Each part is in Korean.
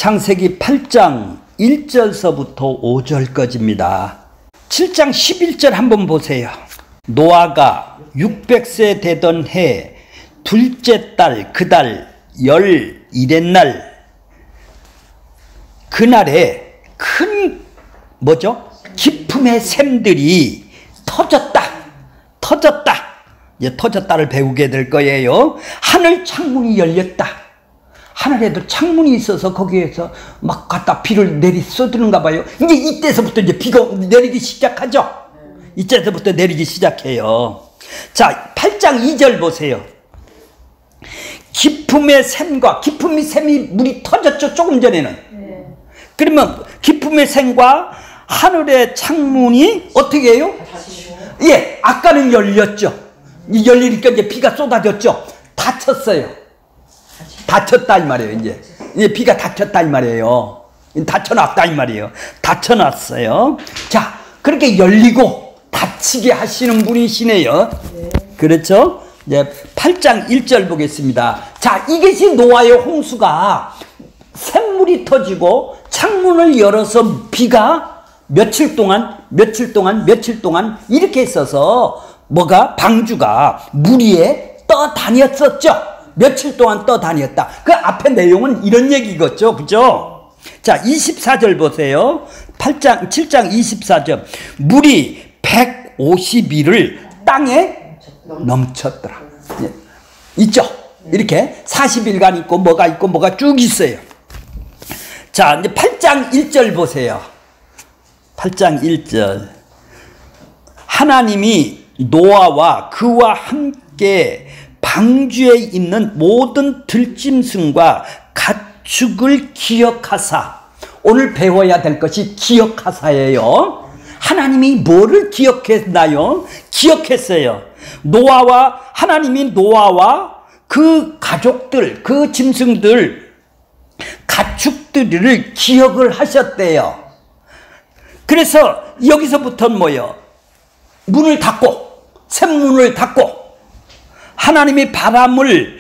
창세기 8장 1절서부터 5절까지입니다. 7장 11절 한번 보세요. 노아가 600세 되던 해 둘째 달 그달 11날 그날에 큰 기품의 샘들이 터졌다. 이제 터졌다를 배우게 될 거예요. 하늘 창문이 열렸다. 하늘에도 창문이 있어서 거기에서 막 갖다 비를 쏟드는가 봐요. 이제 이때서부터 이제 비가 내리기 시작하죠. 이때서부터 내리기 시작해요. 자, 8장 2절 보세요. 기품의 샘과 기품의 샘이 물이 터졌죠. 조금 전에는. 그러면 기품의 샘과 하늘의 창문이 어떻게 해요? 예, 아까는 열렸죠. 열리니까 이제 비가 쏟아졌죠. 닫혔어요. 닫혔다 이 말이에요. 이제 비가 닫혔다 이 말이에요. 닫혀놨다 이 말이에요. 닫혀놨어요. 자, 그렇게 열리고 닫히게 하시는 분이시네요. 그렇죠? 이제 8장 1절 보겠습니다. 자, 이것이 노아의 홍수가 샘물이 터지고 창문을 열어서 비가 며칠 동안 이렇게 있어서 방주가 물 위에 떠다녔었죠. 며칠 동안 떠다녔다. 그 앞에 내용은 이런 얘기겠죠. 그죠? 자, 24절 보세요. 7장 24절. 물이 150일을 땅에 넘쳤더라. 예. 있죠? 이렇게 40일간 있고 뭐가 쭉 있어요. 자, 이제 8장 1절 보세요. 8장 1절. 하나님이 노아와 그와 함께 방주에 있는 모든 들짐승과 가축을 기억하사. 오늘 배워야 될 것이 기억하사예요. 하나님이 뭐를 기억했나요? 기억했어요. 하나님이 노아와 그 가족들, 그 짐승들, 가축들을 기억을 하셨대요. 그래서 여기서부터는 문을 닫고, 샘문을 닫고, 하나님이 바람을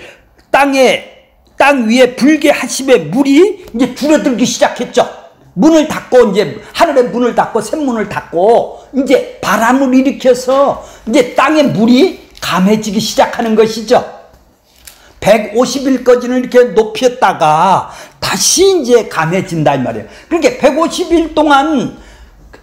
땅 위에 불게 하심에 물이 이제 줄어들기 시작했죠. 문을 닫고, 이제 하늘의 문을 닫고, 샘문을 닫고, 이제 바람을 일으켜서 이제 땅에 물이 감해지기 시작하는 것이죠. 150일까지는 이렇게 높였다가 다시 이제 감해진다 이 말이에요. 그러니까 150일 동안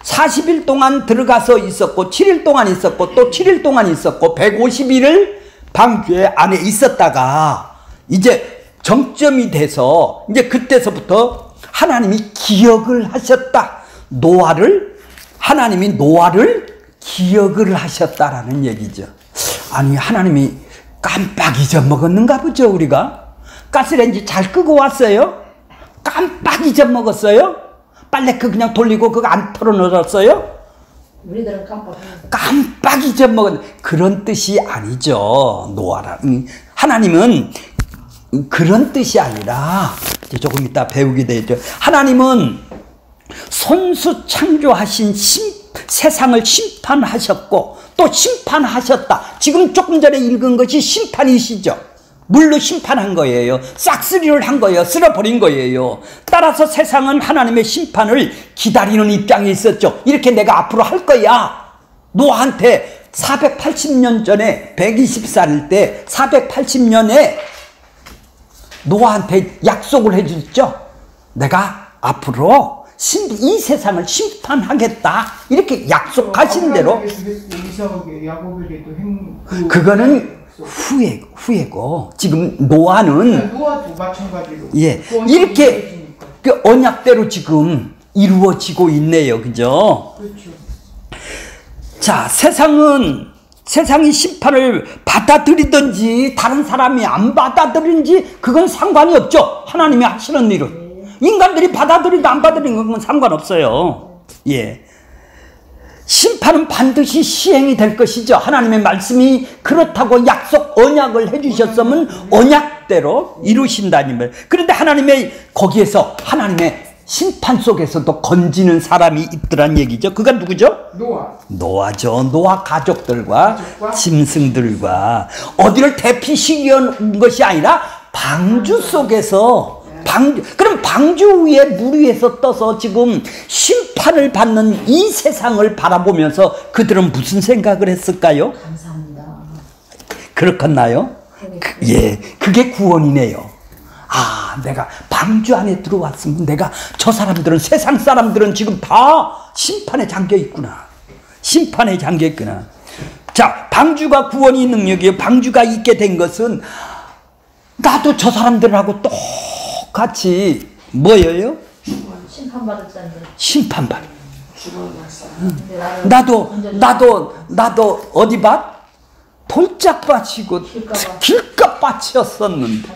40일 동안 들어가서 있었고 7일 동안 있었고 또 7일 동안 있었고 150일을 방주에 안에 있었다가 이제 정점이 돼서 이제 그때서부터 하나님이 기억을 하셨다. 하나님이 노아를 기억을 하셨다라는 얘기죠. 아니, 하나님이 깜빡 잊어먹었는가 보죠. 우리가 가스레인지 잘 끄고 왔어요? 깜빡 잊어먹었어요? 빨래그 그냥 돌리고 그거 안 털어놓았어요? 우리들은 깜빡 잊어먹은 그런 뜻이 아니죠. 하나님은 그런 뜻이 아니라 조금 이따 배우게 되죠. 하나님은 손수 창조하신 세상을 심판하셨고 또 심판하셨다. 지금 조금 전에 읽은 것이 심판이시죠. 물로 심판한 거예요. 싹쓸이를 한 거예요. 쓸어버린 거예요. 따라서 세상은 하나님의 심판을 기다리는 입장에 있었죠. 이렇게 내가 앞으로 할 거야. 노아한테 480년 전에 120살일 때 480년에 노아한테 약속을 해줬죠. 내가 앞으로 이 세상을 심판하겠다. 이렇게 약속하신 대로. 그거는 후회고 지금 노아는 노아도 마찬가지로 이렇게 그 언약대로 지금 이루어지고 있네요. 그죠? 그렇죠. 자, 세상이 심판을 받아들이든지 다른 사람이 안 받아들이든지 그건 상관이 없죠. 하나님이 하시는 일은. 인간들이 받아들이든 안 받아들이는 건 상관없어요. 예. 심판은 반드시 시행이 될 것이죠. 하나님의 말씀이 그렇다고 언약을 해주셨으면 언약대로 이루신다는 말. 그런데 거기에서 하나님의 심판 속에서도 건지는 사람이 있더란 얘기죠. 그건 누구죠? 노아죠. 노아 가족들과 짐승들과 어디를 대피시키는 것이 아니라 방주 속에서 그럼 방주 위에 물 위에서 떠서 지금 심판을 받는 이 세상을 바라보면서 그들은 무슨 생각을 했을까요? 감사합니다. 그렇겠나요? 예, 그게 구원이네요. 아, 내가 방주 안에 들어왔으면 내가 저 사람들은, 세상 사람들은 지금 다 심판에 잠겨 있구나. 심판에 잠겨 있구나. 자, 방주가 구원이 능력이에요. 방주가 있게 된 것은 나도 저 사람들하고 똑같이 뭐예요? 심판받았다는 거. 심판받. 나도 어디 밭? 돌짝밭이고 길가밭이었었는데.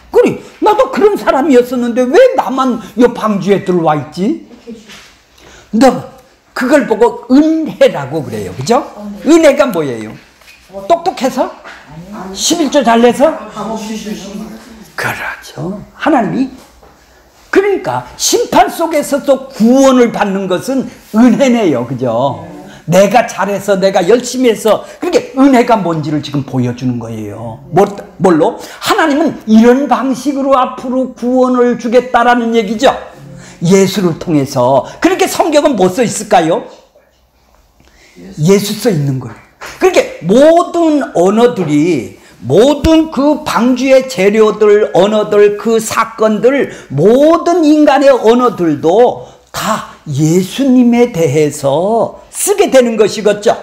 그래, 나도 그런 사람이었었는데 왜 나만 이 방주에 들어와 있지? 너 그걸 보고 은혜라고 그래요. 그죠? 은혜가 뭐예요? 똑똑해서? 11조 잘 내서? 그렇죠. 하나님이. 그러니까 심판 속에서도 구원을 받는 것은 은혜네요. 그죠? 내가 잘해서, 내가 열심히 해서, 그렇게 은혜가 뭔지를 지금 보여주는 거예요. 뭘로? 하나님은 이런 방식으로 앞으로 구원을 주겠다라는 얘기죠. 예수를 통해서. 그렇게 성경은 뭐 써 있을까요? 예수 써 있는 거예요. 그렇게 모든 언어들이, 모든 그 방주의 재료들, 언어들, 그 사건들, 모든 인간의 언어들도 다 예수님에 대해서 쓰게 되는 것이겠죠.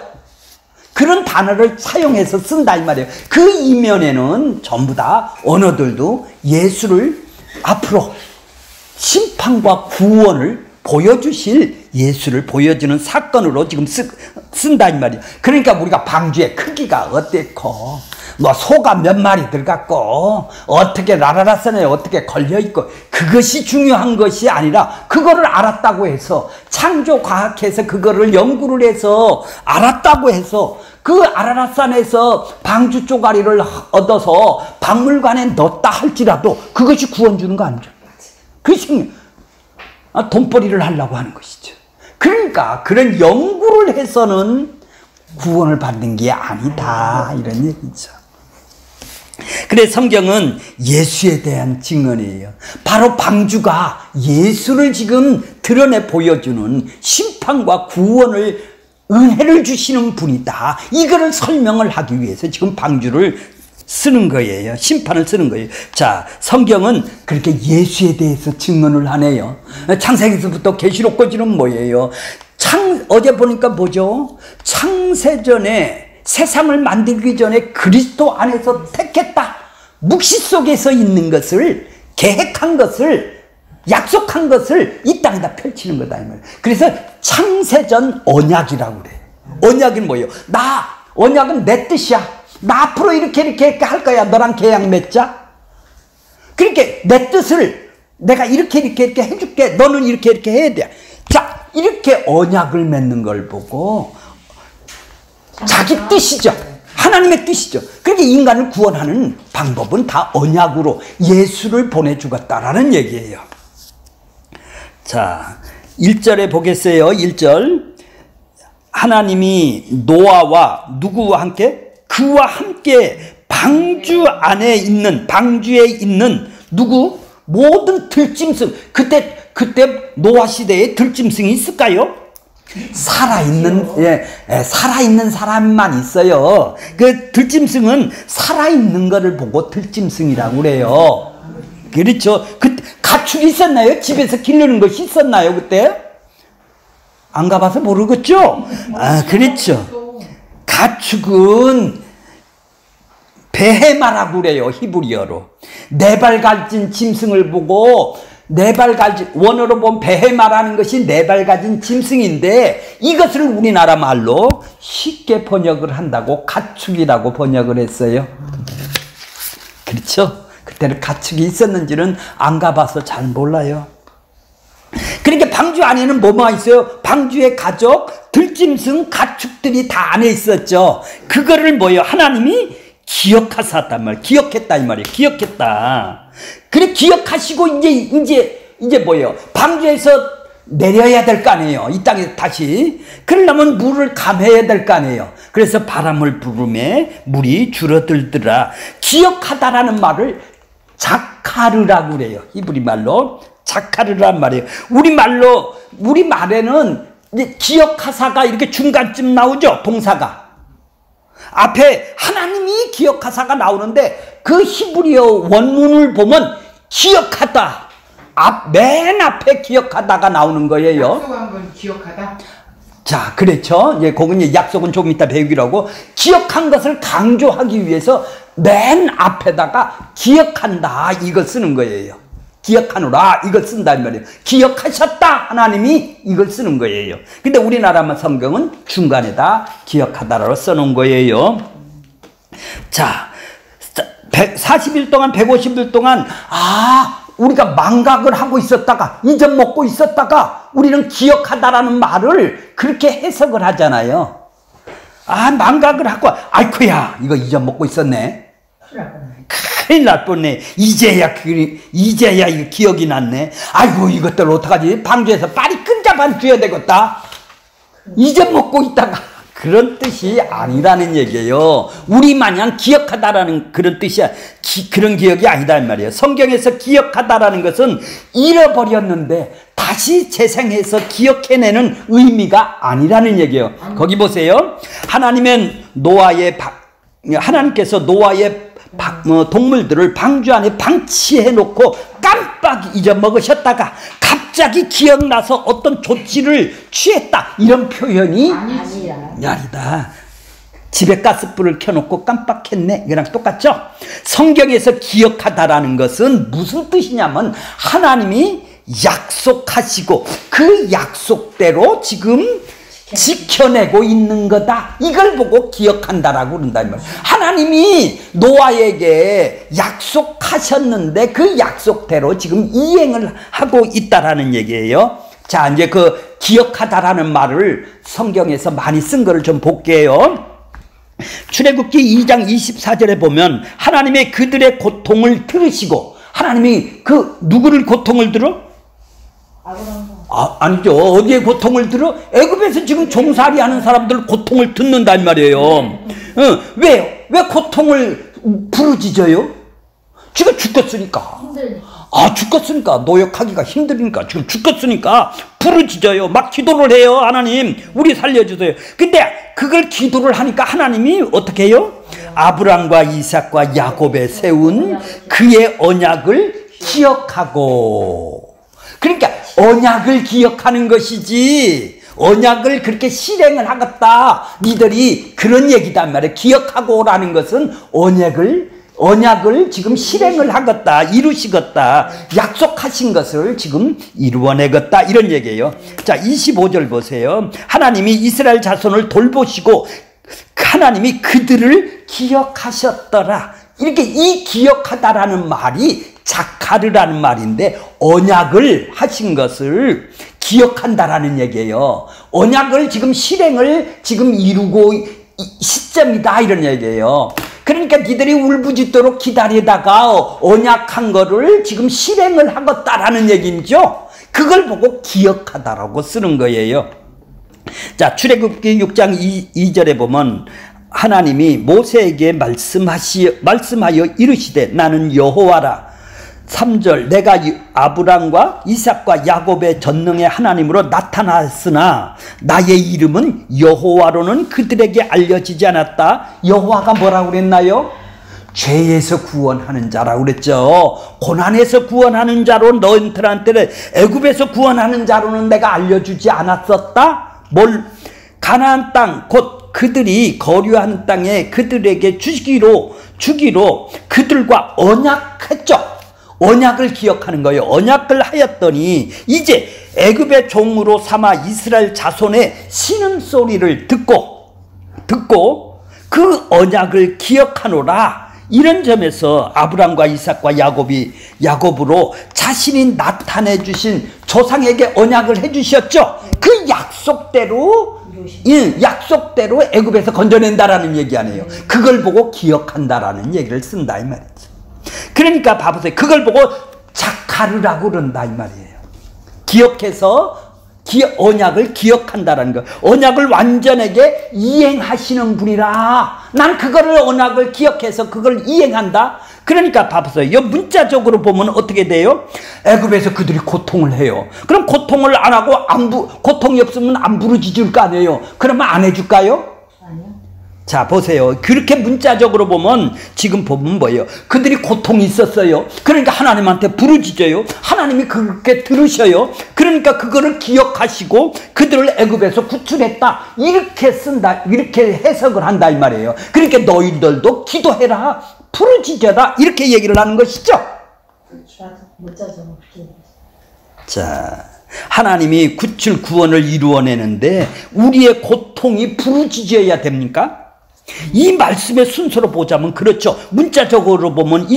그런 단어를 사용해서 쓴다 이 말이에요. 그 이면에는 전부 다 언어들도 예수를 앞으로 심판과 구원을 보여주실 예수를 보여주는 사건으로 지금 쓴다 이 말이에요. 그러니까 우리가 방주의 크기가 어땠고, 뭐 소가 몇 마리 들어갔고, 어떻게 라라라선에 어떻게 걸려있고, 그것이 중요한 것이 아니라 그거를 알았다고 해서, 창조과학에서 그거를 연구를 해서 알았다고 해서 그 아라라산에서 방주 쪼가리를 얻어서 박물관에 넣었다 할지라도 그것이 구원 주는 거 아니죠. 그것이 돈벌이를 하려고 하는 것이죠. 그러니까 그런 연구를 해서는 구원을 받는 게 아니다, 이런 얘기죠. 그래, 성경은 예수에 대한 증언이에요. 바로 방주가 예수를 지금 드러내 보여주는 심판과 구원을, 은혜를 주시는 분이다, 이거를 설명을 하기 위해서 지금 방주를 쓰는 거예요. 심판을 쓰는 거예요. 자, 성경은 그렇게 예수에 대해서 증언을 하네요. 창세기서부터 계시록까지는 뭐예요? 어제 보니까 뭐죠? 창세전에, 세상을 만들기 전에 그리스도 안에서 택했다, 묵시 속에서 있는 것을, 계획한 것을, 약속한 것을 이 땅에다 펼치는 거다 이 말이에요. 그래서 창세전 언약이라고 그래요. 언약은 뭐예요? 언약은 내 뜻이야. 나 앞으로 이렇게 할 거야. 너랑 계약 맺자. 그렇게 내 뜻을 내가 이렇게 해줄게. 너는 이렇게 해야 돼. 자, 이렇게 언약을 맺는 걸 보고 자기 뜻이죠. 하나님의 뜻이죠. 그렇게 인간을 구원하는 방법은 다 언약으로 예수를 보내주겠다라는 얘기예요. 자, 1절에 보겠어요. 1절. 하나님이 노아와 누구와 함께? 그와 함께 방주에 있는 누구? 모든 들짐승. 그때 노아 시대에 들짐승이 있을까요? 살아있는 사람만 있어요. 그 들짐승은 살아있는 거를 보고 들짐승이라고 그래요. 그렇죠. 가축이 있었나요? 집에서 기르는 것이 있었나요, 그때? 안 가봐서 모르겠죠? 아, 그렇죠. 가축은 베헤마라고 그래요, 히브리어로. 네 발 가진 짐승을 보고, 원어로 보면 베헤마라는 것이 네 발 가진 짐승인데, 이것을 우리나라 말로 쉽게 번역을 한다고 가축이라고 번역을 했어요. 그렇죠? 그때는 가축이 있었는지는 안 가봐서 잘 몰라요. 그러니까 방주 안에는 뭐가 있어요? 방주의 가족, 들짐승, 가축들이 다 안에 있었죠. 그거를 하나님이 기억하셨단 말이에요. 기억했다 이 말이에요. 기억했다. 그래, 기억하시고 이제 뭐예요? 방주에서 내려야 될 거 아니에요. 이 땅에 다시. 그러려면 물을 감해야 될 거 아니에요. 그래서 바람을 부르매 물이 줄어들더라. 기억하다라는 말을 자카르라고 그래요. 히브리 말로 자카르란 말이에요. 우리 말에는 이제 기억하사가 이렇게 중간쯤 나오죠. 동사가 앞에 하나님이 기억하사가 나오는데 그 히브리어 원문을 보면 기억하다 맨 앞에 기억하다가 나오는 거예요. 약속한 건 기억하다. 자, 그렇죠. 이제 그건 이제 약속은 조금 이따 배우기로 하고, 기억한 것을 강조하기 위해서 맨 앞에다가 기억한다 이걸 쓰는 거예요. 기억하노라 이걸 쓴단 말이에요. 기억하셨다 하나님이 이걸 쓰는 거예요. 근데 우리나라 성경은 중간에다 기억하다라고 써놓은 거예요. 자, 40일 동안 150일 동안 우리가 망각을 하고 있었다가 잊어먹고 있었다가 우리는 기억하다라는 말을 그렇게 해석을 하잖아요. 망각을 하고 아이쿠야 이거 잊어먹고 있었네. 큰일 날 뻔네. 이제야 이거 기억이 났네. 아이고 이것들 어떡하지? 방주에서 빨리 끈잡아 줘야 되겠다. 잊어먹고 있다가 그런 뜻이 아니라는 얘기예요. 우리 마냥 기억하다라는 그런 뜻이야. 그런 기억이 아니다 이 말이에요. 성경에서 기억하다라는 것은 잃어버렸는데 다시 재생해서 기억해내는 의미가 아니라는 얘기예요. 거기 보세요. 하나님께서 노아의 동물들을 방주 안에 방치해 놓고 깜빡 잊어먹으셨다가 갑자기 기억나서 어떤 조치를 취했다 이런 표현이 아니다. 집에 가스불을 켜놓고 깜빡했네 이거랑 똑같죠? 성경에서 기억하다라는 것은 무슨 뜻이냐면 하나님이 약속하시고 그 약속대로 지금 지켜내고 있는 거다. 이걸 보고 기억한다라고 그런다 이 말이에요. 하나님이 노아에게 약속하셨는데 그 약속대로 지금 이행을 하고 있다라는 얘기예요. 자, 이제 그 기억하다라는 말을 성경에서 많이 쓴 거를 좀 볼게요. 출애굽기 2장 24절에 보면 하나님의 그들의 고통을 들으시고, 하나님이 누구를 고통을 들어? 아니죠. 어디에 고통을 들어? 애굽에서 지금 종살이 하는 사람들 고통을 듣는단 말이에요. 왜 고통을 부르짖어요? 지금 죽겠으니까. 죽겠으니까. 노역하기가 힘드니까. 지금 죽겠으니까 부르짖어요. 막 기도를 해요. 하나님, 우리 살려주세요. 근데 그걸 기도를 하니까 하나님이 어떻게 해요? 아브람과 이삭과 야곱에 세운 그의 언약을 기억하고. 그러니까 언약을 기억하는 것이지 언약을 그렇게 실행을 하겠다 니들이 그런 얘기단 말이에요. 기억하고라는 것은 언약을 지금 실행을 하겠다, 이루시겠다, 약속하신 것을 지금 이루어내겠다 이런 얘기예요. 자, 25절 보세요. 하나님이 이스라엘 자손을 돌보시고 하나님이 그들을 기억하셨더라. 이렇게 이 기억하다라는 말이 자카르라는 말인데 언약을 하신 것을 기억한다라는 얘기예요. 언약을 지금 실행을 지금 이루고 시점이다 이런 얘기예요. 그러니까 니들이 울부짖도록 기다리다가 언약한 거를 지금 실행을 하겠다라는 얘기죠. 그걸 보고 기억하다라고 쓰는 거예요. 자, 출애굽기 6장 2절에 보면 하나님이 모세에게 말씀하여 이르시되 나는 여호와라. 3절 내가 아브람과 이삭과 야곱의 전능의 하나님으로 나타났으나 나의 이름은 여호와로는 그들에게 알려지지 않았다. 여호와가 뭐라고 그랬나요? 죄에서 구원하는 자라고 그랬죠. 고난에서 구원하는 자로 너희들한테는 애굽에서 구원하는 자로는 내가 알려주지 않았었다. 가나안 땅 곧 그들이 거류한 땅에 그들에게 주기로 그들과 언약했죠. 언약을 기억하는 거예요. 언약을 하였더니 이제 애굽의 종으로 삼아 이스라엘 자손의 신음소리를 듣고 그 언약을 기억하노라. 이런 점에서 아브람과 이삭과 야곱으로 자신이 나타내 주신 조상에게 언약을 해 주셨죠. 그 약속대로 애굽에서 건져낸다라는 얘기 아니에요. 그걸 보고 기억한다라는 얘기를 쓴다 이 말이죠. 그러니까 봐보세요. 그걸 보고 자카르라고 그런다 이 말이에요. 기억해서 언약을 기억한다라는 거. 언약을 완전하게 이행하시는 분이라. 난 그거를 언약을 기억해서 그걸 이행한다. 그러니까 봐보세요. 이 문자적으로 보면 어떻게 돼요? 애굽에서 그들이 고통을 해요. 그럼 고통을 안 하고 고통이 없으면 안 부르짖을 거 아니에요. 그러면 안 해줄까요? 아니요. 자 보세요. 그렇게 문자적으로 보면 지금 보면 뭐예요? 그들이 고통이 있었어요. 그러니까 하나님한테 부르짖어요. 하나님이 그렇게 들으셔요. 그러니까 그거를 기억하시고 그들을 애굽에서 구출했다. 이렇게 쓴다. 이렇게 해석을 한다 이 말이에요. 그러니까 너희들도 기도해라. 부르짖어라. 이렇게 얘기를 하는 것이죠. 문자적으로 그렇게. 자, 하나님이 구출 구원을 이루어내는데 우리의 고통이 부르짖어야 됩니까? 이 말씀의 순서로 보자면 그렇죠. 문자적으로 보면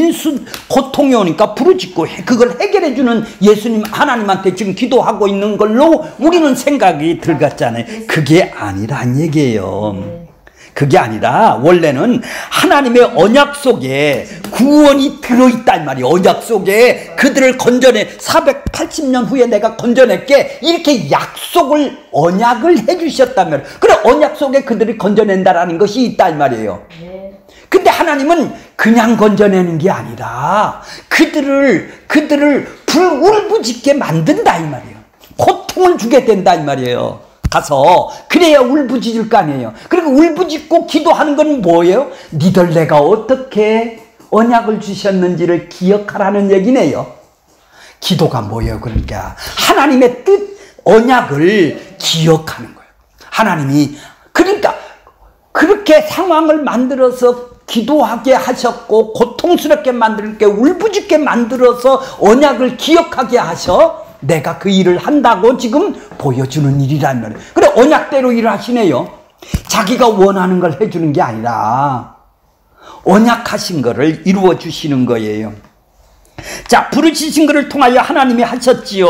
고통이 오니까 부르짖고 그걸 해결해주는 예수님 하나님한테 지금 기도하고 있는 걸로 우리는 생각이 들었잖아요. 그게 아니란 얘기예요. 그게 아니라 원래는 하나님의 언약 속에 구원이 들어있단 말이에요. 언약 속에 그들을 건져내 480년 후에 내가 건져낼게 이렇게 약속을 언약을 해주셨다면 그래 언약 속에 그들이 건져낸다라는 것이 있단 말이에요. 근데 하나님은 그냥 건져내는 게 아니라 그들을 울부짖게 만든다 이 말이에요. 고통을 주게 된다 이 말이에요. 가서 그래야 울부짖을 거 아니에요. 그리고 울부짖고 기도하는 건 뭐예요? 니들 내가 어떻게 언약을 주셨는지를 기억하라는 얘기네요. 기도가 뭐예요? 그러니까 하나님의 뜻 언약을 기억하는 거예요. 하나님이 그러니까 그렇게 상황을 만들어서 기도하게 하셨고 고통스럽게 만들게 울부짖게 만들어서 언약을 기억하게 하셔 내가 그 일을 한다고 지금 보여주는 일이란 말이에요. 그래 언약대로 일을 하시네요. 자기가 원하는 걸 해주는 게 아니라 언약하신 거를 이루어 주시는 거예요. 자, 부르짖으신 것을 통하여 하나님이 하셨지요.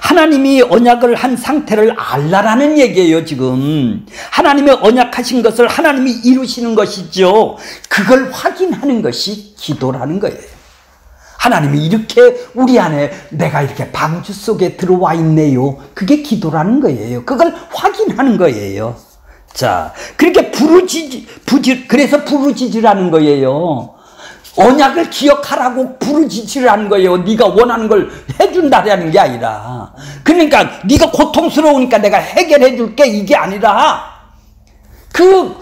하나님이 언약을 한 상태를 알라라는 얘기예요. 지금 하나님의 언약하신 것을 하나님이 이루시는 것이죠. 그걸 확인하는 것이 기도라는 거예요. 하나님이 이렇게 우리 안에 내가 이렇게 방주 속에 들어와 있네요. 그게 기도라는 거예요. 그걸 확인하는 거예요. 자, 그렇게 그래서 부르짖으라는 거예요. 언약을 기억하라고 부르짖으라는 거예요. 네가 원하는 걸 해준다라는 게 아니라. 그러니까 네가 고통스러우니까 내가 해결해 줄게 이게 아니라 그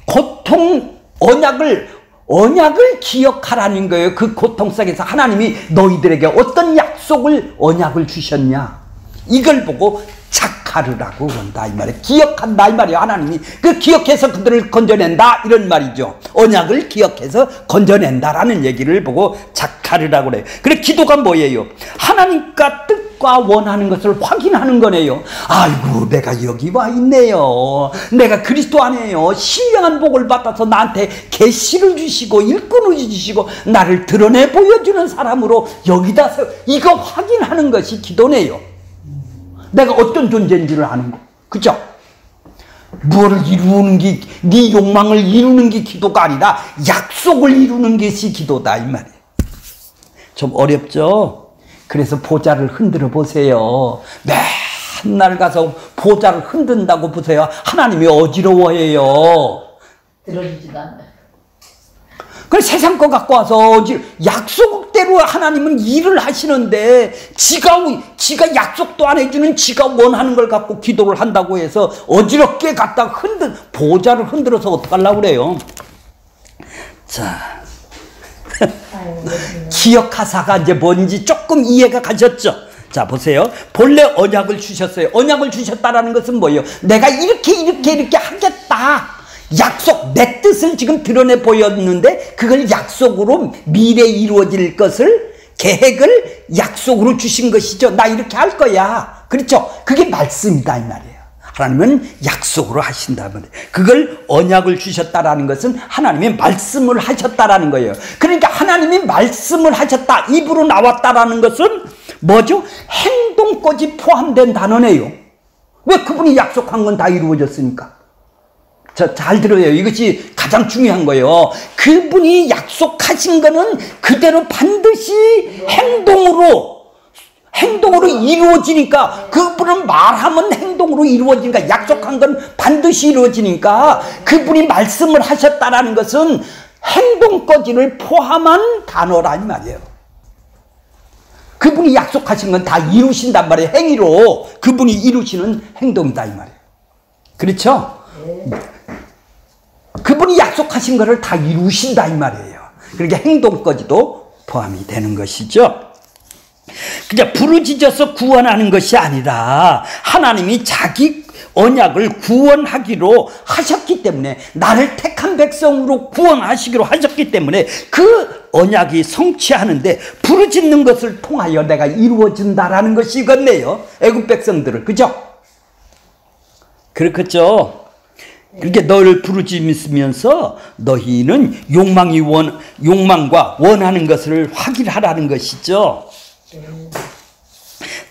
고통 언약을 기억하라는 거예요. 그 고통 속에서 하나님이 너희들에게 어떤 약속을 언약을 주셨냐 이걸 보고 착하르라고 한다 이 말이에요. 기억한다 이 말이에요. 하나님이 그 기억해서 그들을 건져낸다 이런 말이죠. 언약을 기억해서 건져낸다라는 얘기를 보고 착하르라고 그래요. 그래 기도가 뭐예요? 하나님과 뜻과 원하는 것을 확인하는 거네요. 아이고 내가 여기 와 있네요. 내가 그리스도 안에요. 신령한 복을 받아서 나한테 계시를 주시고 일꾼을 주시고 나를 드러내 보여주는 사람으로 여기다 이거 확인하는 것이 기도네요. 내가 어떤 존재인지를 아는 거. 그죠? 무엇을 이루는 게, 네 욕망을 이루는 게 기도가 아니라 약속을 이루는 것이 기도다 이 말이에요. 좀 어렵죠? 그래서 보좌를 흔들어 보세요. 맨날 가서 보좌를 흔든다고 보세요. 하나님이 어지러워해요. 들어주지도 않아요. 그래서 세상 거 갖고 와서 약속대로 하나님은 일을 하시는데 지가 약속도 안 해주는 지가 원하는 걸 갖고 기도를 한다고 해서 어지럽게 갖다 보좌를 흔들어서 어떡하려고 그래요. 자, 기억하사가 이제 뭔지 조금 이해가 가셨죠? 자 보세요. 본래 언약을 주셨어요. 언약을 주셨다라는 것은 뭐예요? 내가 이렇게 하겠다. 약속, 내 뜻을 지금 드러내 보였는데 그걸 약속으로 미래에 이루어질 것을 계획을 약속으로 주신 것이죠. 나 이렇게 할 거야. 그렇죠? 그게 말씀이다 이 말이에요. 하나님은 약속으로 하신다면 그걸 언약을 주셨다라는 것은 하나님이 말씀을 하셨다라는 거예요. 그러니까 하나님이 말씀을 하셨다, 입으로 나왔다라는 것은 뭐죠? 행동까지 포함된 단어네요. 왜? 그분이 약속한 건 다 이루어졌으니까. 잘 들어요. 이것이 가장 중요한 거예요. 그분이 약속하신 거는 그대로 반드시 행동으로 행동으로 이루어지니까 그분은 말하면 행동으로 이루어지니까 약속한 건 반드시 이루어지니까 그분이 말씀을 하셨다라는 것은 행동까지를 포함한 단어란 말이에요. 그분이 약속하신 건 다 이루신단 말이에요. 행위로 그분이 이루시는 행동이다 이 말이에요. 그렇죠? 그분이 약속하신 것을 다 이루신다 이 말이에요. 그러니까 행동까지도 포함이 되는 것이죠. 그냥 부르짖어서 구원하는 것이 아니라 하나님이 자기 언약을 구원하기로 하셨기 때문에 나를 택한 백성으로 구원하시기로 하셨기 때문에 그 언약이 성취하는데 부르짖는 것을 통하여 내가 이루어진다라는 것이겠네요. 애굽 백성들을. 그죠? 그렇겠죠? 그렇게 너를 부르짖으면서 너희는 욕망과 원하는 것을 확인하라는 것이죠.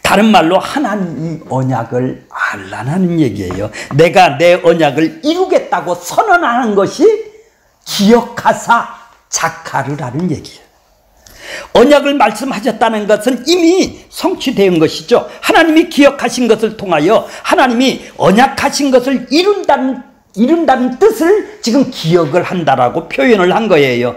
다른 말로 하나님 언약을 알라는 얘기예요. 내가 내 언약을 이루겠다고 선언하는 것이 기억하사 자카르라는 얘기예요. 언약을 말씀하셨다는 것은 이미 성취된 것이죠. 하나님이 기억하신 것을 통하여 하나님이 언약하신 것을 이룬다는 뜻을 지금 기억을 한다라고 표현을 한 거예요.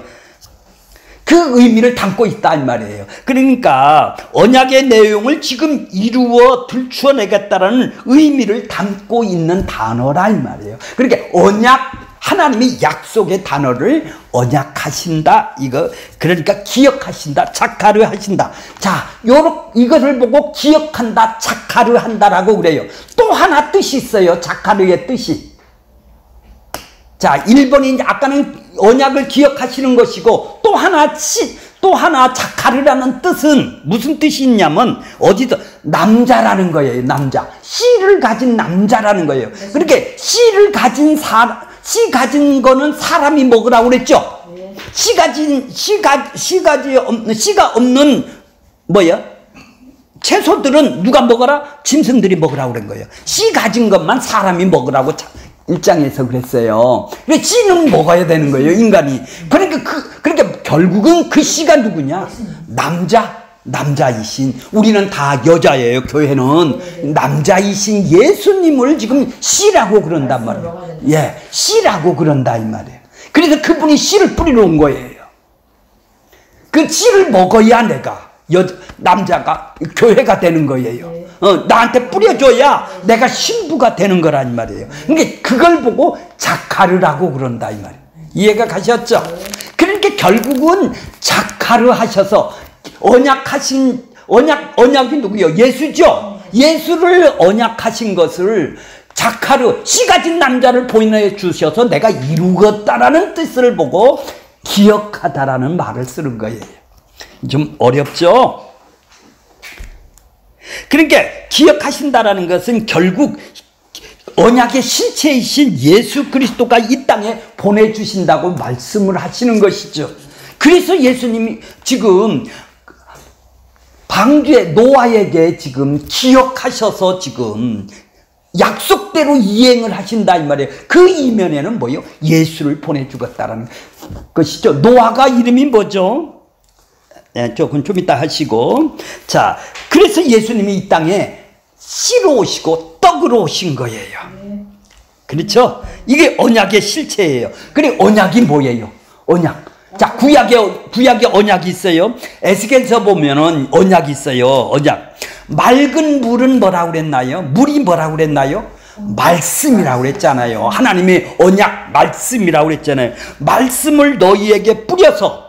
그 의미를 담고 있다 이 말이에요. 그러니까 언약의 내용을 지금 이루어 들추어내겠다라는 의미를 담고 있는 단어라 이 말이에요. 그러니까 하나님이 약속의 단어를 언약하신다 이거. 그러니까 기억하신다, 자카르 하신다. 자, 이것을 보고 기억한다, 자카르 한다라고 그래요. 또 하나 뜻이 있어요. 자카르의 뜻이. 자, 1번이 아까는 언약을 기억하시는 것이고 또 하나 자카르라는 뜻은 무슨 뜻이 있냐면 어디서 남자라는 거예요. 남자. 씨를 가진 남자라는 거예요. 그렇게 씨를 가진 씨 가진 거는 사람이 먹으라고 그랬죠. 씨가 없는 뭐야? 채소들은 누가 먹어라? 짐승들이 먹으라고 그런 거예요. 씨 가진 것만 사람이 먹으라고 1장에서 그랬어요. 씨는 먹어야 되는 거예요, 인간이. 그러니까 결국은 그 씨가 누구냐? 남자이신, 우리는 다 여자예요, 교회는. 남자이신 예수님을 지금 씨라고 그런단 말이에요. 예, 씨라고 그런다, 이 말이에요. 그래서 그분이 씨를 뿌리러 온 거예요. 그 씨를 먹어야 남자가 교회가 되는 거예요. 나한테 뿌려줘야 내가 신부가 되는 거란 말이에요. 그러니까 그걸 보고 자카르라고 그런다 이 말이에요. 이해가 가셨죠? 그러니까 결국은 자카르 하셔서 언약이 누구요? 예수죠. 예수를 언약하신 것을 자카르, 씨 가진 남자를 보내주셔서 내가 이루었다라는 뜻을 보고 기억하다라는 말을 쓰는 거예요. 좀 어렵죠? 그러니까 기억하신다라는 것은 결국 언약의 실체이신 예수 그리스도가 이 땅에 보내주신다고 말씀을 하시는 것이죠. 그래서 예수님이 지금 방주의 노아에게 지금 기억하셔서 지금 약속대로 이행을 하신다 이 말이에요. 그 이면에는 뭐예요? 예수를 보내주겠다라는 것이죠. 노아가 이름이 뭐죠? 네, 좀 이따 하시고. 자, 그래서 예수님이 이 땅에 씨로 오시고 떡으로 오신 거예요. 그렇죠? 이게 언약의 실체예요. 그래, 언약이 뭐예요? 언약. 자, 구약에 언약이 있어요. 에스겔서 보면은 언약이 있어요. 언약. 맑은 물은 뭐라고 그랬나요? 물이 뭐라고 그랬나요? 말씀이라고 그랬잖아요. 하나님의 언약 말씀이라고 그랬잖아요. 말씀을 너희에게 뿌려서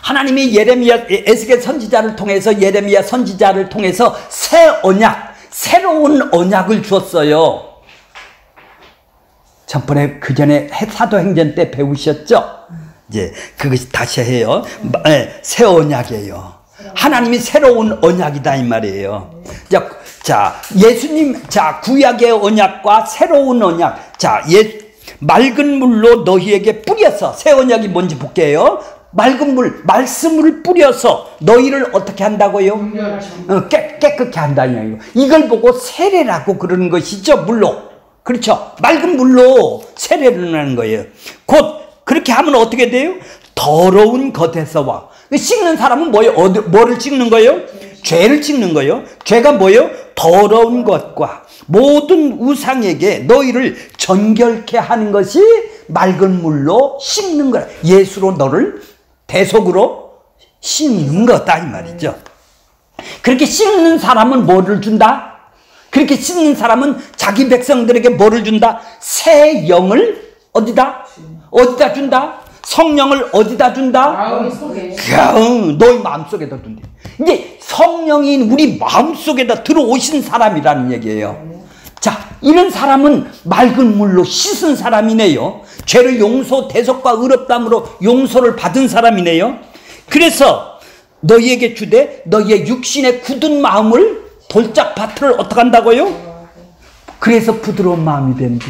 하나님이 에스겔 선지자를 통해서 예레미야 선지자를 통해서 새 언약, 새로운 언약을 주었어요. 전번에 그 전에 사도행전 때 배우셨죠? 이제 그것이 다시 해요. 새 언약이에요. 하나님이 새로운 언약이다 이 말이에요. 자, 예수님, 자, 구약의 언약과 새로운 언약. 자, 맑은 물로 너희에게 뿌려서, 새 언약이 뭔지 볼게요. 맑은 물, 말씀을 뿌려서 너희를 어떻게 한다고요? 깨끗게 한다는 이걸 보고 세례라고 그러는 것이죠, 물로. 그렇죠? 맑은 물로 세례를 하는 거예요. 곧 그렇게 하면 어떻게 돼요? 더러운 것에서와. 씻는 사람은 뭐예요? 뭐를 씻는 거예요? 죄를 찍는 거예요. 죄가 뭐예요? 더러운 것과 모든 우상에게 너희를 정결케 하는 것이 맑은 물로 씻는 거야. 예수로 너를 대속으로 씻는 거다 이 말이죠. 그렇게 씻는 사람은 뭐를 준다? 그렇게 씻는 사람은 자기 백성들에게 뭐를 준다? 새 영을 어디다 준다? 성령을 어디다 준다? 마음 속에. 너희 마음속에다 준대. 이제 성령이 우리 마음속에다 들어오신 사람이라는 얘기예요. 자, 이런 사람은 맑은 물로 씻은 사람이네요. 죄를 용서, 대속과 의롭다함으로 용서를 받은 사람이네요. 그래서 너희에게 주되 너희의 육신의 굳은 마음을 돌짝밭을 어떻게 한다고요? 그래서 부드러운 마음이 된대.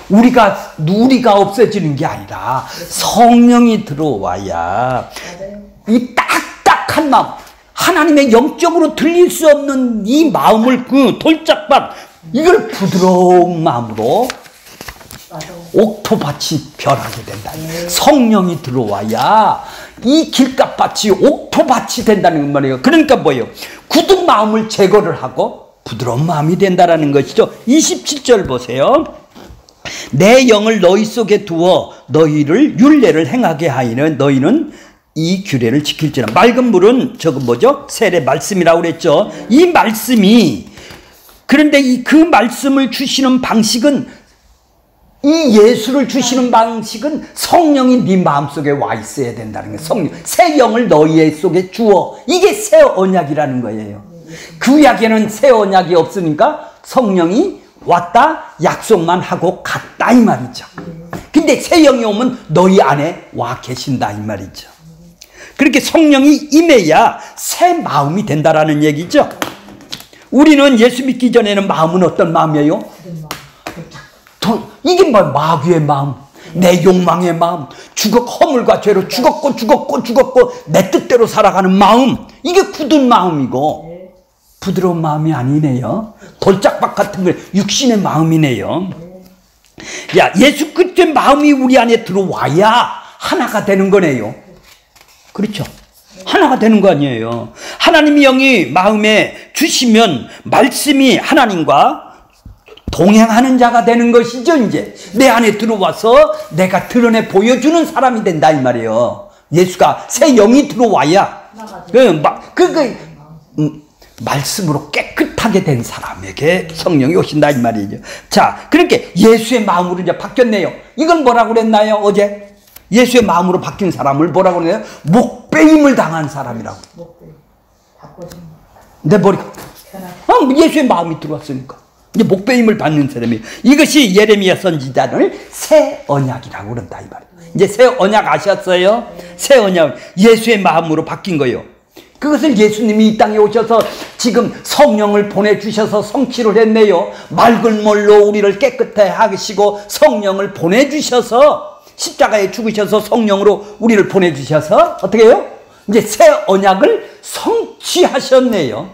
우리가 없어지는 게 아니라 성령이 들어와야 이 딱딱한 마음, 하나님의 영적으로 들릴 수 없는 이 마음을 그 돌짝밭, 이걸 부드러운 마음으로 옥토밭이 변하게 된다. 성령이 들어와야 이 길가밭이 옥토밭이 된다는 말이에요. 그러니까 뭐예요? 굳은 마음을 제거를 하고 부드러운 마음이 된다는 것이죠. 27절 보세요. 내 영을 너희 속에 두어 너희를 율례를 행하게 하이는 너희는 이 규례를 지킬지라. 맑은 물은 저거 뭐죠? 세례 말씀이라고 그랬죠. 이 말씀이, 그런데 그 말씀을 주시는 방식은, 이 예수를 주시는 방식은 성령이 네 마음속에 와 있어야 된다는 거예요. 성령, 새 영을 너희 속에 주어. 이게 새 언약이라는 거예요. 구약에는 새 언약이 없으니까 성령이 왔다 약속만 하고 갔다 이 말이죠. 근데 새 영이 오면 너희 안에 와 계신다 이 말이죠. 그렇게 성령이 임해야 새 마음이 된다라는 얘기죠. 우리는 예수 믿기 전에는 마음은 어떤 마음이에요? 이게 뭐 마귀의 마음, 내 욕망의 마음, 허물과 죄로 죽었고 내 뜻대로 살아가는 마음, 이게 굳은 마음이고 부드러운 마음이 아니네요. 돌짝밭 같은 걸 육신의 마음이네요. 야, 예수 그리스도의 마음이 우리 안에 들어와야 하나가 되는 거네요. 그렇죠? 하나가 되는 거 아니에요. 하나님의 영이 마음에 주시면 말씀이 하나님과 동행하는 자가 되는 것이죠. 이제 내 안에 들어와서 내가 드러내 보여주는 사람이 된다 이 말이에요. 예수가 새 영이 들어와야 말씀으로 깨끗하게 된 사람에게 성령이 오신다 이 말이죠. 자, 그렇게 예수의 마음으로 이제 바뀌었네요. 이건 뭐라고 그랬나요? 어제 예수의 마음으로 바뀐 사람을 뭐라고 그랬나요? 목배임을 당한 사람이라고. 내 머리가 예수의 마음이 들어왔으니까 이제 목배임을 받는 사람이에요. 이것이 예레미야 선지자를 새 언약이라고 그런다 이 말이에요. 이제 새 언약 아셨어요? 새 언약, 예수의 마음으로 바뀐 거예요. 그것을 예수님이 이 땅에 오셔서 지금 성령을 보내주셔서 성취를 했네요. 맑은 물로 우리를 깨끗해 하시고 성령을 보내주셔서 십자가에 죽으셔서 성령으로 우리를 보내주셔서 어떻게 해요? 이제 새 언약을 성취하셨네요.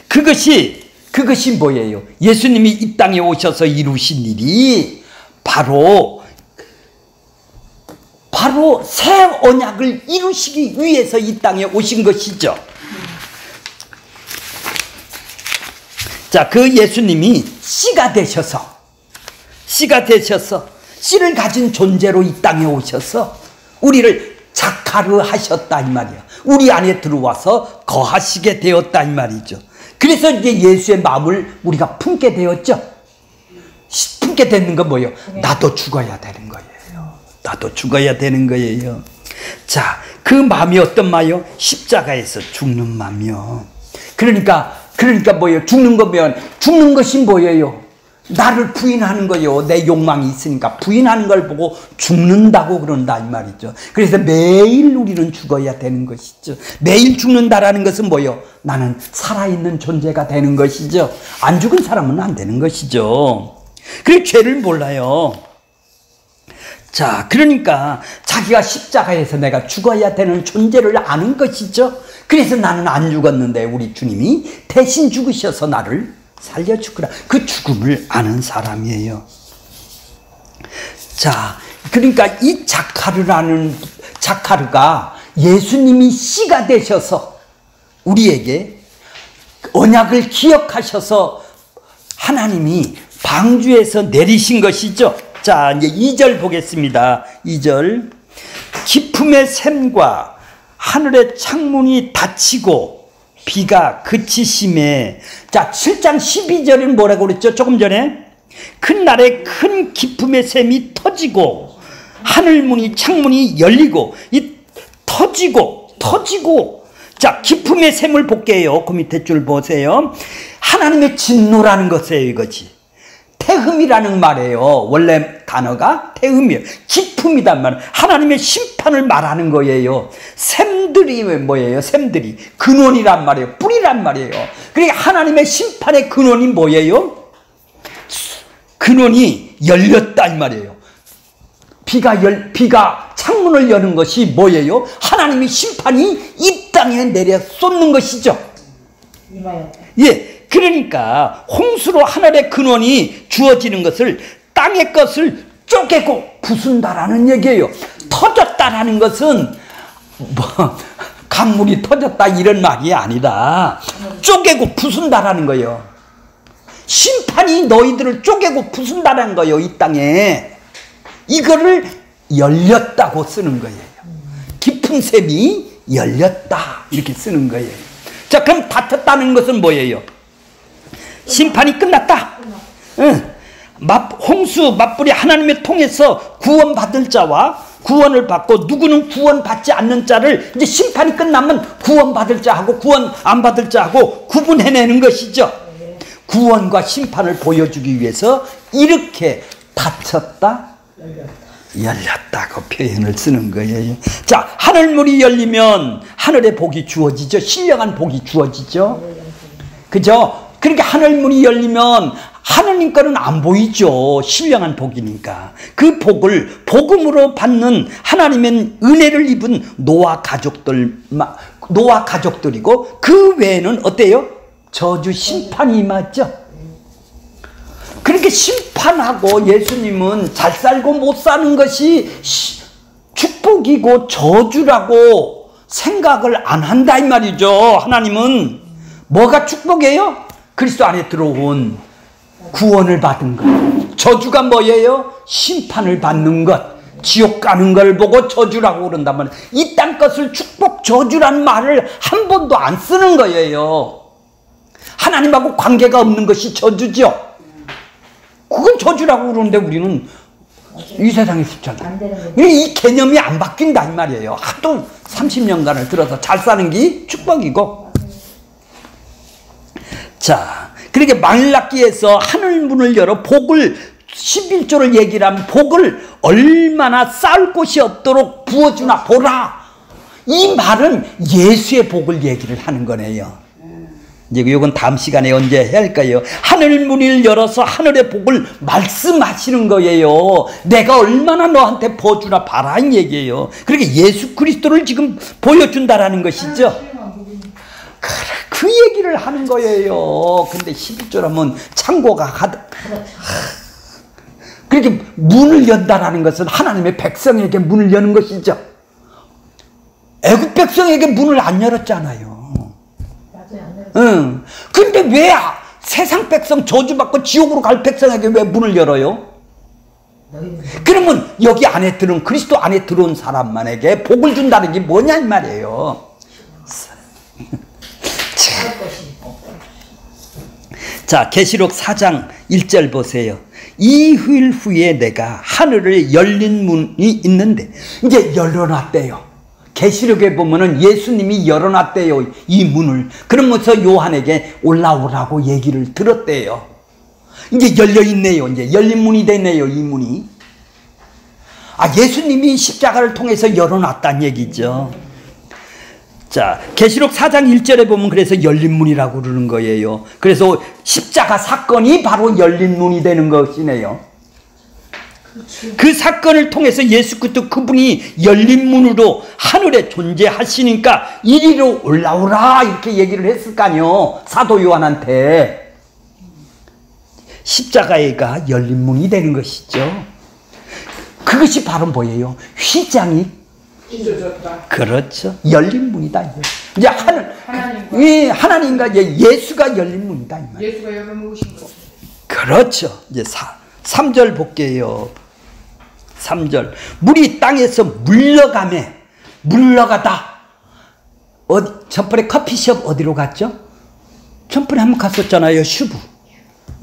그것이 뭐예요? 예수님이 이 땅에 오셔서 이루신 일이 바로 새 언약을 이루시기 위해서 이 땅에 오신 것이죠. 자, 그 예수님이 씨가 되셔서 씨를 가진 존재로 이 땅에 오셔서 우리를 작하르 하셨다 이 말이야. 우리 안에 들어와서 거하시게 되었다 이 말이죠. 그래서 이제 예수의 마음을 우리가 품게 되었죠. 품게 되는 건 뭐예요? 나도 죽어야 되는 거예요. 나도 죽어야 되는 거예요. 자, 그 마음이 어떤 마음이요? 십자가에서 죽는 마음이요. 그러니까 뭐예요? 죽는 것이 뭐예요? 나를 부인하는 거예요. 내 욕망이 있으니까 부인하는 걸 보고 죽는다고 그런다 이 말이죠. 그래서 매일 우리는 죽어야 되는 것이죠. 매일 죽는다라는 것은 뭐예요? 나는 살아있는 존재가 되는 것이죠. 안 죽은 사람은 안 되는 것이죠. 그리고 죄를 몰라요. 자, 그러니까 자기가 십자가에서 내가 죽어야 되는 존재를 아는 것이죠. 그래서 나는 안 죽었는데 우리 주님이 대신 죽으셔서 나를 살려주구나. 그 죽음을 아는 사람이에요. 자, 그러니까 이 자카르가 예수님이 씨가 되셔서 우리에게 언약을 기억하셔서 하나님이 방주에서 내리신 것이죠. 자, 이제 2절 보겠습니다. 2절. 기품의 샘과 하늘의 창문이 닫히고 비가 그치심에. 자, 7장 12절은 뭐라고 그랬죠? 조금 전에. 큰 날에 큰 기품의 샘이 터지고 하늘문이 창문이 열리고 터지고. 자, 기품의 샘을 볼게요. 그 밑에 줄 보세요. 하나님의 진노라는 것이에요. 이거지. 태흠이라는 말이에요. 원래 단어가 태흠이에요. 기품이란 말. 하나님의 심판을 말하는 거예요. 샘들이 뭐예요? 샘들이 근원이란 말이에요. 뿌리란 말이에요. 그러니까 하나님의 심판의 근원이 뭐예요? 근원이 열렸다 이 말이에요. 비가 창문을 여는 것이 뭐예요? 하나님의 심판이 이 땅에 내려 쏟는 것이죠. 예, 그러니까 홍수로 하늘의 근원이 주어지는 것을 땅의 것을 쪼개고 부순다라는 얘기예요. 터졌다라는 것은 뭐 강물이 터졌다 이런 말이 아니라 쪼개고 부순다라는 거예요. 심판이 너희들을 쪼개고 부순다는 거예요. 이 땅에. 이거를 열렸다고 쓰는 거예요. 깊은 샘이 열렸다 이렇게 쓰는 거예요. 자, 그럼 닫혔다는 것은 뭐예요? 심판이 끝났다. 홍수 맞불이 하나님의 통해서 구원받을 자와 구원을 받고 누구는 구원받지 않는 자를 이제 심판이 끝나면 구원받을 자하고 구원 안 받을 자하고 구분해내는 것이죠. 구원과 심판을 보여주기 위해서 이렇게 닫혔다 열렸다고 표현을 쓰는 거예요. 자, 하늘문이 열리면 하늘의 복이 주어지죠. 신령한 복이 주어지죠. 그죠? 그러니까 하늘문이 열리면 하느님 거는 안 보이죠. 신령한 복이니까. 그 복을 복음으로 받는 하나님의 은혜를 입은 노아 가족들이고 그 외에는 어때요? 저주 심판이 임하죠. 그렇게 심판하고 예수님은 잘 살고 못 사는 것이 축복이고 저주라고 생각을 안 한다 이 말이죠. 하나님은 뭐가 축복이에요? 그리스도 안에 들어온 구원을 받은 것. 저주가 뭐예요? 심판을 받는 것. 지옥 가는 걸 보고 저주라고 그런다면 이 땅 것을 축복 저주란 말을 한 번도 안 쓰는 거예요. 하나님하고 관계가 없는 것이 저주죠. 그건 저주라고 그러는데 우리는 이 세상에 있잖아. 이 개념이 안 바뀐다 이 말이에요. 하도 30년간을 들어서 잘 사는 게 축복이고. 자, 그렇게 말라기에서 하늘문을 열어 복을 11조를 얘기를 하면 복을 얼마나 쌓을 곳이 없도록 부어주나 보라. 이 말은 예수의 복을 얘기를 하는 거네요. 이제 이건 다음 시간에 언제 해야 할까요? 하늘문을 열어서 하늘의 복을 말씀하시는 거예요. 내가 얼마나 너한테 부어주나 봐라 이 얘기예요. 그러니까 예수 그리스도를 지금 보여준다라는 것이죠. 그 얘기를 하는 거예요. 근데 11조라면 창고가 가득. 그렇게 문을 연다라는 것은 하나님의 백성에게 문을 여는 것이죠. 애굽 백성에게 문을 안 열었잖아요. 응. 근데 왜 세상 백성 저주받고 지옥으로 갈 백성에게 왜 문을 열어요? 그러면 여기 안에 들은 그리스도 안에 들어온 사람만에게 복을 준다는 게 뭐냐 이 말이에요. 자, 계시록 4장 1절 보세요. 이 휴일 후에 내가 하늘에 열린 문이 있는데 이제 열어놨대요. 계시록에 보면은 예수님이 열어놨대요. 이 문을. 그러면서 요한에게 올라오라고 얘기를 들었대요. 이제 열려있네요. 이제 열린 문이 됐네요. 이 문이. 예수님이 십자가를 통해서 열어놨다는 얘기죠. 자, 계시록 4장 1절에 보면 그래서 열린 문이라고 그러는 거예요. 그래서 십자가 사건이 바로 열린 문이 되는 것이네요. 그 사건을 통해서 예수 그리스도 그분이 열린 문으로 하늘에 존재하시니까 이리로 올라오라 이렇게 얘기를 했을 거 아니요. 사도 요한한테. 십자가가 열린 문이 되는 것이죠. 그 그것이 바로 뭐예요? 휘장이 찢어졌다. 그렇죠. 열린 문이다. 이제 하나님과 하나님과 예수가 열린 문이다. 이 말이에요. 예수가 열어놓으신 것. 그렇죠. 이제 3절 볼게요. 3절. 물이 땅에서 물러가다. 전번에 커피숍 어디로 갔죠? 전번에 한번 갔었잖아요. 슈브.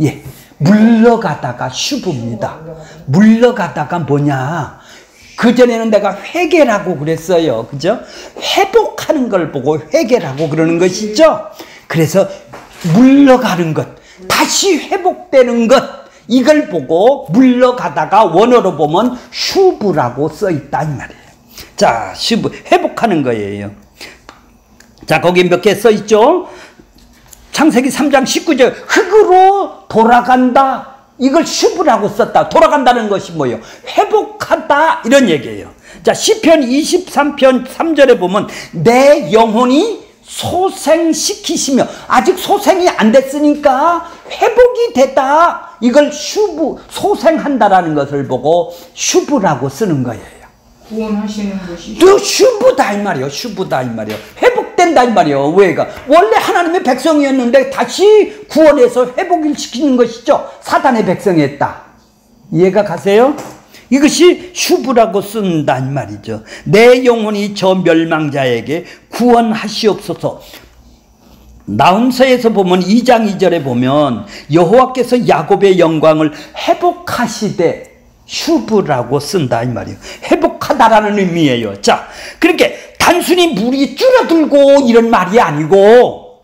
예. 물러가다가 슈브입니다. 물러가다가 뭐냐? 그전에는 내가 회개라고 그랬어요. 그죠? 회복하는 걸 보고 회개라고 그러는 것이죠. 그래서 물러가는 것, 다시 회복되는 것, 이걸 보고 물러가다가 원어로 보면 슈브라고 써있다 이 말이에요. 자, 슈브, 회복하는 거예요. 자, 거기 몇 개 써있죠? 창세기 3장 19절 흙으로 돌아간다. 이걸 슈브라고 썼다. 돌아간다는 것이 뭐예요? 회복하다 이런 얘기예요. 자, 시편 23편 3절에 보면 내 영혼이 소생시키시며, 아직 소생이 안 됐으니까 회복이 됐다. 이걸 슈브, 소생한다라는 것을 보고 슈브라고 쓰는 거예요. 구원하시는 것이 또 슈브다 이 말이요. 슈브다 이 말이요. 회복된다 이 말이요. 왜가? 원래 하나님의 백성이었는데 다시 구원해서 회복을 시키는 것이죠. 사단의 백성이었다. 이해가 가세요? 이것이 슈브라고 쓴다 이 말이죠. 내 영혼이 저 멸망자에게 구원하시옵소서. 나훔서에서 보면 2장 2절에 보면 여호와께서 야곱의 영광을 회복하시되 슈브라고 쓴다 이 말이에요. 회복하다라는 의미예요. 자, 그러니까 단순히 물이 줄어들고 이런 말이 아니고,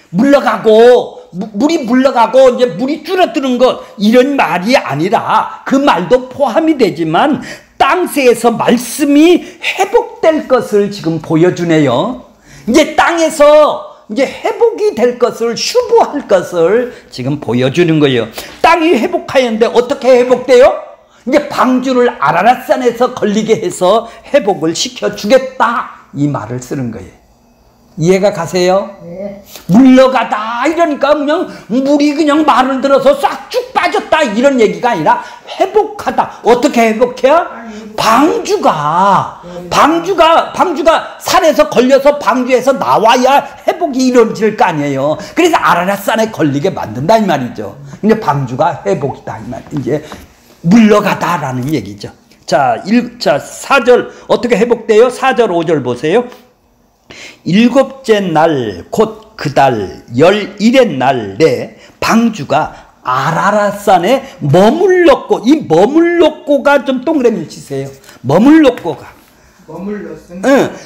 물러가고 물이 물러가고 이제 물이 줄어드는 것 이런 말이 아니라, 그 말도 포함이 되지만 땅세에서 말씀이 회복될 것을 지금 보여주네요. 이제 땅에서 이제 회복이 될 것을, 슈브할 것을 지금 보여주는 거예요. 땅이 회복하였는데 어떻게 회복돼요? 이제 방주를 아라랏산에서 걸리게 해서 회복을 시켜주겠다 이 말을 쓰는 거예요. 이해가 가세요? 네. 물러가다 이러니까 그냥 물이 그냥 말을 들어서 싹 쭉 빠졌다 이런 얘기가 아니라 회복하다. 어떻게 회복해요? 방주가 산에서 걸려서 방주에서 나와야 회복이 이루어질 거 아니에요. 그래서 아라랏산에 걸리게 만든다 이 말이죠. 이제 방주가 회복이다 이 말. 이제 물러가다라는 얘기죠. 자, 4절 어떻게 회복돼요? 4절 5절 보세요. 일곱째 날 곧 그 달 11의 날에 방주가 아라랏산에 머물렀고, 이 머물렀고가 좀 동그라미 치세요. 머물렀고가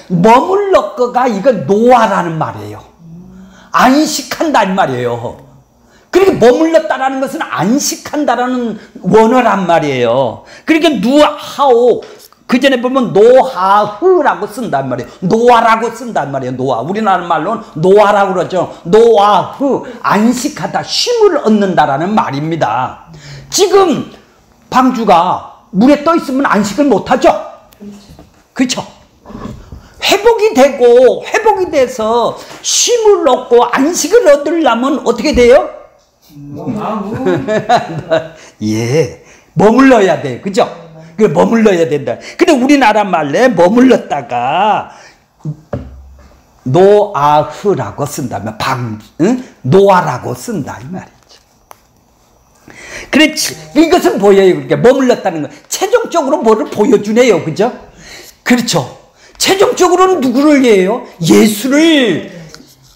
머물렀고가 이거 노아라는 말이에요. 안식한다 이 말이에요. 그러니까 머물렀다라는 것은 안식한다라는 원어란 말이에요. 그러니까 누하오, 그 전에 보면 노하흐라고 쓴단 말이에요. 노아라고 쓴단 말이에요. 노아. 우리나라 말로는 노아라고 그러죠. 노아흐, 안식하다, 쉼을 얻는다라는 말입니다. 지금 방주가 물에 떠 있으면 안식을 못하죠. 그렇죠? 회복이 되고, 회복이 돼서 쉼을 얻고 안식을 얻으려면 어떻게 돼요? 예, 머물러야 돼요. 그죠? 그 머물러야 된다. 근데 우리나라 말에 머물렀다가 노아흐라고 쓴다면 노아라고 쓴다 이 말이죠. 그렇지. 이것은 보여요. 그러니까 머물렀다는 거. 최종적으로 뭐를 보여주네요. 그죠? 그렇죠. 최종적으로는 누구를 해요? 예수를,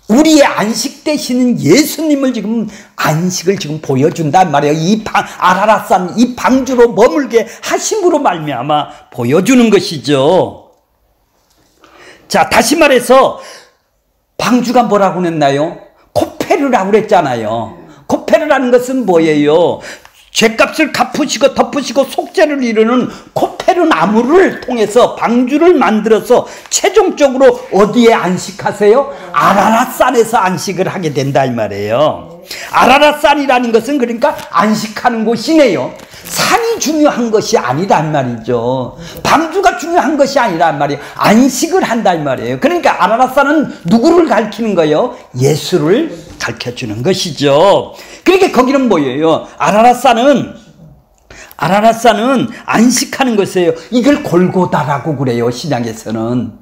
우리의 안식 되시는 예수님을 지금 안식을 지금 보여준단 말이에요. 이 아라랏산 이 방주로 머물게 하심으로 말미암아 보여주는 것이죠. 자, 다시 말해서 방주가 뭐라고 했나요? 코페르라고 그랬잖아요. 코페르라는 것은 뭐예요? 죄값을 갚으시고 덮으시고 속죄를 이루는 코페르 나무를 통해서 방주를 만들어서 최종적으로 어디에 안식하세요? 아라랏산에서 안식을 하게 된다 이 말이에요. 아라랏산이라는 것은 그러니까 안식하는 곳이네요. 산이 중요한 것이 아니란 말이죠. 방주가 중요한 것이 아니란 말이에요. 안식을 한다 이 말이에요. 그러니까 아라랏산은 누구를 가리키는 거예요? 예수를 가르쳐주는 것이죠. 그러니까 거기는 뭐예요? 아라랏산은 아라랏산은 안식하는 것이에요. 이걸 골고다라고 그래요. 신약에서는.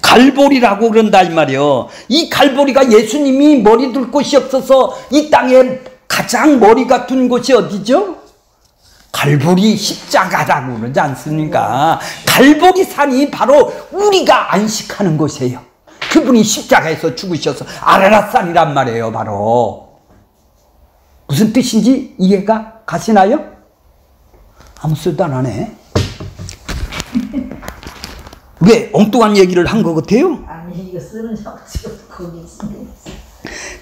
갈보리라고 그런다 이 말이요. 이 갈보리가 예수님이 머리 둘 곳이 없어서 이 땅에 가장 머리가 둔 곳이 어디죠? 갈보리 십자가라고 그러지 않습니까? 갈보리 산이 바로 우리가 안식하는 곳이에요. 그분이 십자가에서 죽으셔서 아라랏산이란 말이에요. 바로 무슨 뜻인지 이해가 가시나요? 아무 소리도 안 하네. 왜 엉뚱한 얘기를 한 것 같아요? 아니 이거 쓰는 지금 거기 있습니다.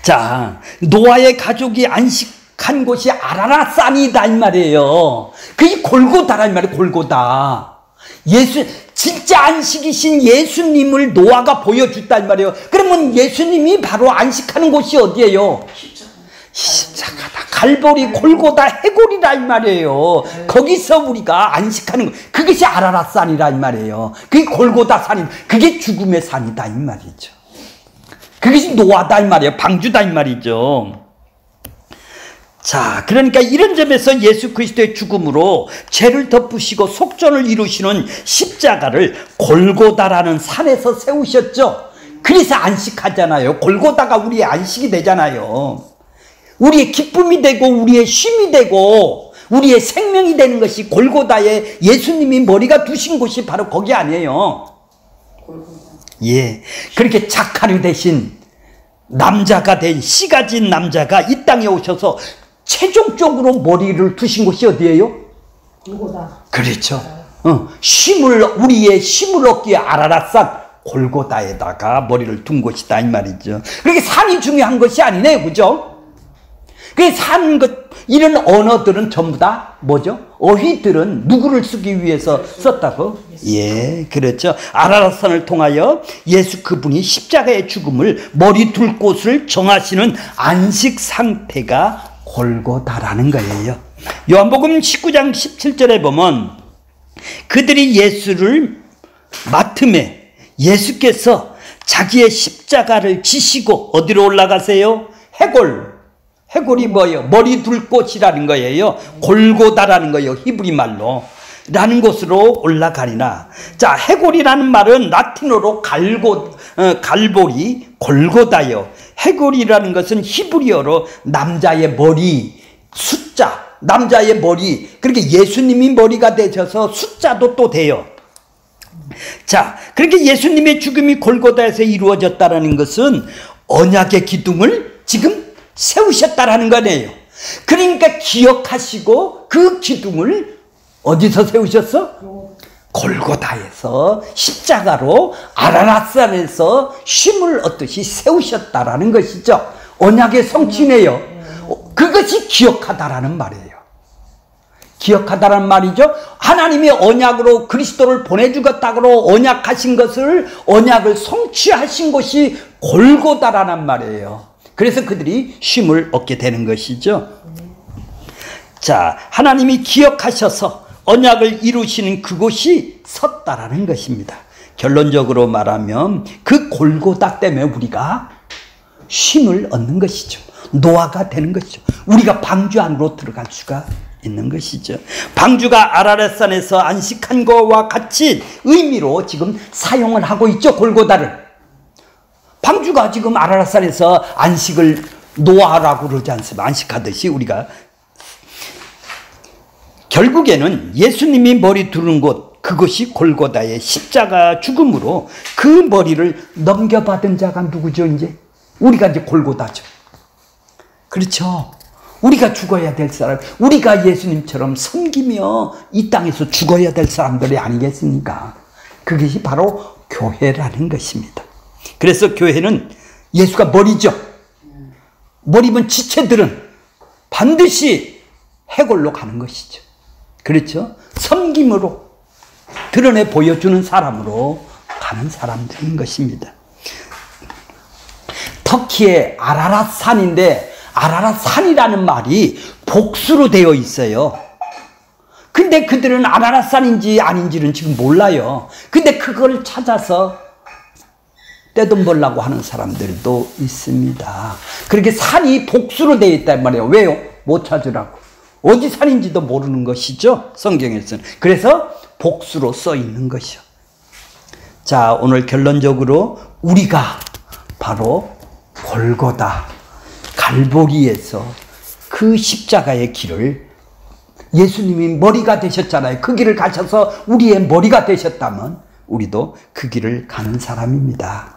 자, 노아의 가족이 안식한 곳이 아라랏산이다 이 말이에요. 그게 골고다란 말이에요. 골고다. 진짜 안식이신 예수님을 노아가 보여줬다 이 말이에요. 그러면 예수님이 바로 안식하는 곳이 어디예요? 십자가다. 갈보리, 골고다, 해골이라 이 말이에요. 거기서 우리가 안식하는 것, 그것이 아라랏산이라 이 말이에요. 그게 골고다 산이, 그게 죽음의 산이다 이 말이죠. 그것이 노아다 이 말이에요. 방주다 이 말이죠. 자, 그러니까 이런 점에서 예수 그리스도의 죽음으로 죄를 덮으시고 속전을 이루시는 십자가를 골고다라는 산에서 세우셨죠. 그래서 안식하잖아요. 골고다가 우리의 안식이 되잖아요. 우리의 기쁨이 되고 우리의 쉼이 되고 우리의 생명이 되는 것이 골고다에 예수님이 머리가 두신 곳이 바로 거기 아니에요. 예, 그렇게 작하류 대신 남자가 된 씨 가진 남자가 이 땅에 오셔서 최종적으로 머리를 두신 곳이 어디예요? 골고다. 그렇죠. 우리의 쉼을 얻기에 아라랏산 골고다에다가 머리를 둔 곳이다 이 말이죠. 그렇게 산이 중요한 것이 아니네요, 그죠? 그 산 것, 이런 언어들은 전부 다 뭐죠? 어휘들은 누구를 쓰기 위해서 썼다고? 예, 그렇죠. 아라랏산을 통하여 예수 그분이 십자가의 죽음을 머리 둘 곳을 정하시는 안식 상태가 골고다라는 거예요. 요한복음 19장 17절에 보면 그들이 예수를 맡음에 예수께서 자기의 십자가를 지시고 어디로 올라가세요? 해골이 뭐예요? 머리 둘 곳이라는 거예요. 골고다라는 거예요. 히브리 말로. 라는 곳으로 올라가리나. 자, 해골이라는 말은 라틴어로 갈보리, 골고다요. 해골이라는 것은 히브리어로 남자의 머리, 숫자, 남자의 머리. 그렇게 예수님이 머리가 되셔서 숫자도 또 돼요. 자, 그렇게 예수님의 죽음이 골고다에서 이루어졌다는 것은 언약의 기둥을 지금 세우셨다라는 거네요. 그러니까 기억하시고 그 기둥을 어디서 세우셨어? 골고다에서 십자가로 아라랏산에서 쉼을 얻듯이 세우셨다라는 것이죠. 언약의 성취네요. 그것이 기억하다라는 말이에요. 기억하다라는 말이죠. 하나님이 언약으로 그리스도를 보내주겠다고 언약하신 것을 언약을 성취하신 곳이 골고다라는 말이에요. 그래서 그들이 쉼을 얻게 되는 것이죠. 자, 하나님이 기억하셔서 언약을 이루시는 그곳이 섰다라는 것입니다. 결론적으로 말하면 그 골고다 때문에 우리가 쉼을 얻는 것이죠. 노아가 되는 것이죠. 우리가 방주 안으로 들어갈 수가 있는 것이죠. 방주가 아라랏산에서 안식한 것과 같이 의미로 지금 사용을 하고 있죠. 골고다를. 방주가 지금 아라랏산에서 안식을 노아라고 그러지 않습니까? 안식하듯이 우리가 결국에는 예수님이 머리 두른 곳, 그것이 골고다의 십자가 죽음으로 그 머리를 넘겨받은 자가 누구죠? 이제 우리가 이제 골고다죠. 그렇죠. 우리가 죽어야 될 사람, 우리가 예수님처럼 섬기며 이 땅에서 죽어야 될 사람들이 아니겠습니까? 그것이 바로 교회라는 것입니다. 그래서 교회는 예수가 머리죠. 머리면 지체들은 반드시 해골로 가는 것이죠. 그렇죠? 섬김으로 드러내 보여주는 사람으로 가는 사람들인 것입니다. 터키의 아라랏산인데 아라랏산이라는 말이 복수로 되어 있어요. 근데 그들은 아라랏산인지 아닌지는 지금 몰라요. 근데 그걸 찾아서 떼돈 벌라고 하는 사람들도 있습니다. 그렇게 산이 복수로 되어 있단 말이에요. 왜요? 못 찾으라고. 어디 산인지도 모르는 것이죠. 성경에서는. 그래서 복수로 써 있는 것이요. 자, 오늘 결론적으로 우리가 바로 골고다 갈보리에서 그 십자가의 길을 예수님이 머리가 되셨잖아요. 그 길을 가셔서 우리의 머리가 되셨다면 우리도 그 길을 가는 사람입니다.